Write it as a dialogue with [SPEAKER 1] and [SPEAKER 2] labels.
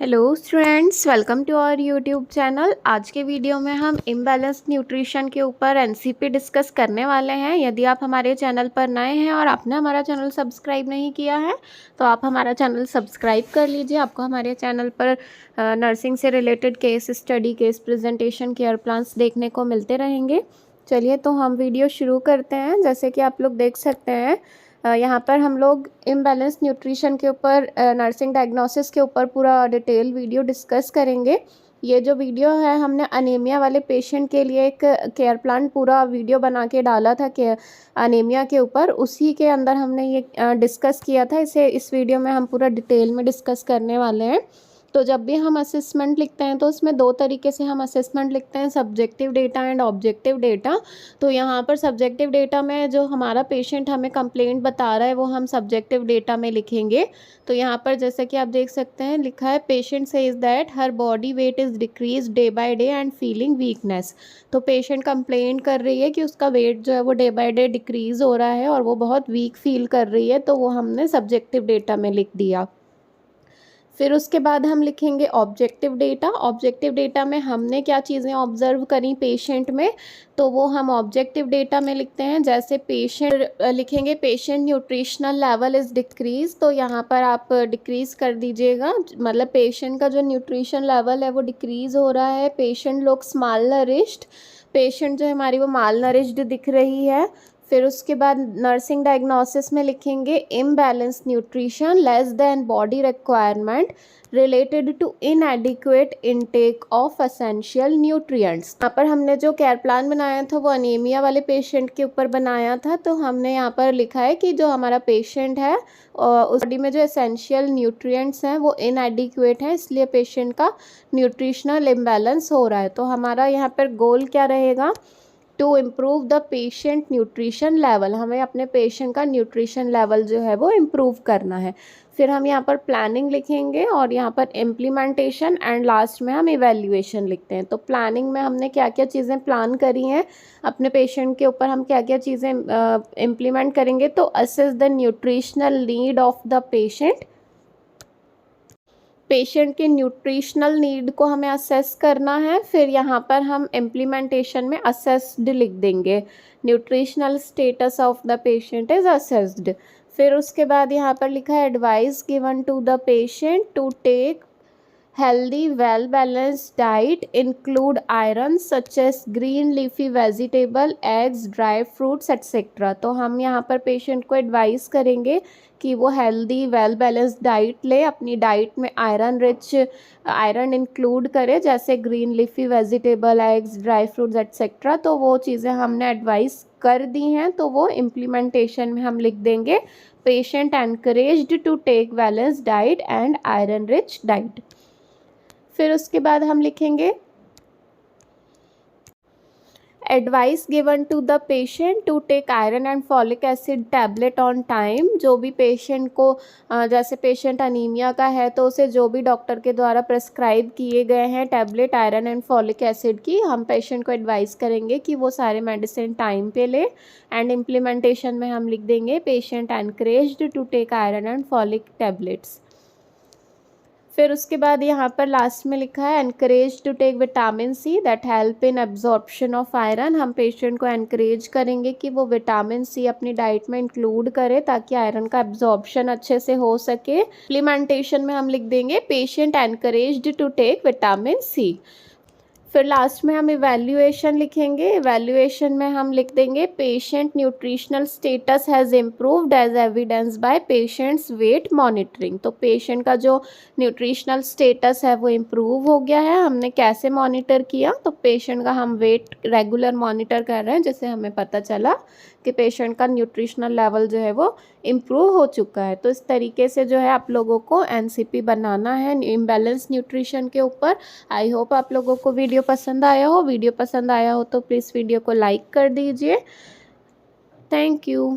[SPEAKER 1] Hello students, welcome to our YouTube channel. आज के video में हम इम्बैलेंस न्यूट्रिशन के ऊपर एनसीपी डिस्कस करने वाले हैं। यदि आप हमारे चैनल पर नए हैं और आपने हमारा चैनल सब्सक्राइब नहीं किया है तो आप हमारा चैनल सब्सक्राइब कर लीजिए। आपको हमारे चैनल पर नर्सिंग से related case study, case presentation, care plans देखने को मिलते रहेंगे। चलिए तो हम वीडियो शुरू करते हैं। जैसे कि आप लोग देख सकते हैं, यहाँ पर हम लोग इम्बैलेंस न्यूट्रिशन के ऊपर, नर्सिंग डायग्नोसिस के ऊपर पूरा डिटेल वीडियो डिस्कस करेंगे। ये जो वीडियो है, हमने अनीमिया वाले पेशेंट के लिए एक केयर प्लान पूरा वीडियो बना के डाला था कि अनीमिया के ऊपर, उसी के अंदर हमने ये डिस्कस किया था। इस वीडियो में हम पूरा डिटेल में डिस्कस करने वाले हैं। तो जब भी हम असेसमेंट लिखते हैं तो उसमें दो तरीके से हम असेसमेंट लिखते हैं, subjective data and objective data. तो यहाँ पर सब्जेक्टिव डेटा में जो हमारा पेशेंट हमें कंप्लेंट बता रहा है वो हम सब्जेक्टिव डेटा में लिखेंगे। तो यहाँ पर जैसे कि आप देख सकते हैं, लिखा है patient says that her body weight is decrease day by day and feeling weakness. तो पेशेंट कंप्लेंट कर रही है कि उसका वेट जो है वो डे बाय डे डिक्रीज़ हो रहा है और वो बहुत वीक फील कर रही है, तो वो हमने सब्जेक्टिव डेटा में लिख दिया। फिर उसके बाद हम लिखेंगे ऑब्जेक्टिव डेटा। ऑब्जेक्टिव डेटा में हमने क्या चीज़ें ऑब्जर्व करी पेशेंट में, तो वो हम ऑब्जेक्टिव डेटा में लिखते हैं। जैसे पेशेंट लिखेंगे patient nutritional level is decrease, तो यहाँ पर आप डिक्रीज कर दीजिएगा, मतलब पेशेंट का जो न्यूट्रिशन लेवल है वो डिक्रीज हो रहा है। पेशेंट लुक्स माल नरिश्ड, पेशेंट जो है हमारी वो माल नरिश्ड दिख रही है। फिर उसके बाद नर्सिंग डायग्नोसिस में लिखेंगे imbalance nutrition less than body requirement related to inadequate intake of essential nutrients. यहाँ पर हमने जो केयर प्लान बनाया था वो अनीमिया वाले पेशेंट के ऊपर बनाया था। तो हमने यहाँ पर लिखा है कि जो हमारा पेशेंट है उस बॉडी में जो एसेंशियल न्यूट्रिएंट्स हैं वो इनएडिक्वेट हैं, इसलिए पेशेंट का न्यूट्रिशनल इम्बैलेंस हो रहा है। तो हमारा यहाँ पर गोल क्या रहेगा, to improve the patient nutrition level. हमें अपने पेशेंट का न्यूट्रिशन लेवल जो है वो इम्प्रूव करना है। फिर हम यहाँ पर प्लानिंग लिखेंगे और यहाँ पर इम्प्लीमेंटेशन एंड लास्ट में हम इवैल्यूएशन लिखते हैं। तो प्लानिंग में हमने क्या क्या चीज़ें प्लान करी हैं, अपने पेशेंट के ऊपर हम क्या क्या चीज़ें इम्प्लीमेंट करेंगे। तो assess the nutritional need of the patient, patient के न्यूट्रिशनल नीड को हमें असेस करना है। फिर यहाँ पर हम इम्प्लीमेंटेशन में असेस्ड लिख देंगे, nutritional status of the patient is assessed. फिर उसके बाद यहाँ पर लिखा है advice given to the patient to take healthy well balanced diet include iron such as green leafy vegetable, eggs, dry fruits etc. तो हम यहाँ पर पेशेंट को एडवाइस करेंगे कि वो हेल्दी वेल बैलेंस्ड डाइट ले, अपनी डाइट में आयरन इंक्लूड करे, जैसे green leafy vegetable, eggs, dry fruits etcetera. तो वो चीज़ें हमने एडवाइस कर दी हैं, तो वो इम्प्लीमेंटेशन में हम लिख देंगे patient encouraged to take balanced diet and iron rich diet. फिर उसके बाद हम लिखेंगे advice given to the patient to take iron and folic acid tablet on time. जो भी पेशेंट को जैसे पेशेंट अनीमिया का है तो उसे जो भी डॉक्टर के द्वारा प्रेस्क्राइब किए गए हैं tablet iron and folic acid की, हम पेशेंट को एडवाइस करेंगे कि वो सारे मेडिसिन टाइम पे ले। एंड इम्प्लीमेंटेशन में हम लिख देंगे patient encouraged to take iron and folic tablets. फिर उसके बाद यहाँ पर लास्ट में लिखा है encourage to take vitamin C that help in absorption of iron. हम पेशेंट को एनकरेज करेंगे कि वो विटामिन सी अपनी डाइट में इंक्लूड करे ताकि आयरन का एब्जॉर्प्शन अच्छे से हो सके। इम्प्लीमेंटेशन में हम लिख देंगे patient encouraged to take vitamin C. फिर लास्ट में हम इवैल्यूएशन लिखेंगे। इवैल्यूएशन में हम लिख देंगे patient nutritional status has improved as evidence by patient's weight monitoring. तो पेशेंट का जो न्यूट्रिशनल स्टेटस है वो इम्प्रूव हो गया है। हमने कैसे मॉनिटर किया, तो पेशेंट का हम वेट रेगुलर मॉनिटर कर रहे हैं, जिससे हमें पता चला कि पेशेंट का न्यूट्रिशनल लेवल जो है वो इम्प्रूव हो चुका है। तो इस तरीके से जो है आप लोगों को एनसीपी बनाना है इम्बैलेंस न्यूट्रिशन के ऊपर। आई होप आप लोगों को वीडियो पसंद आया हो। वीडियो पसंद आया हो तो प्लीज़ वीडियो को लाइक कर दीजिए। Thank you.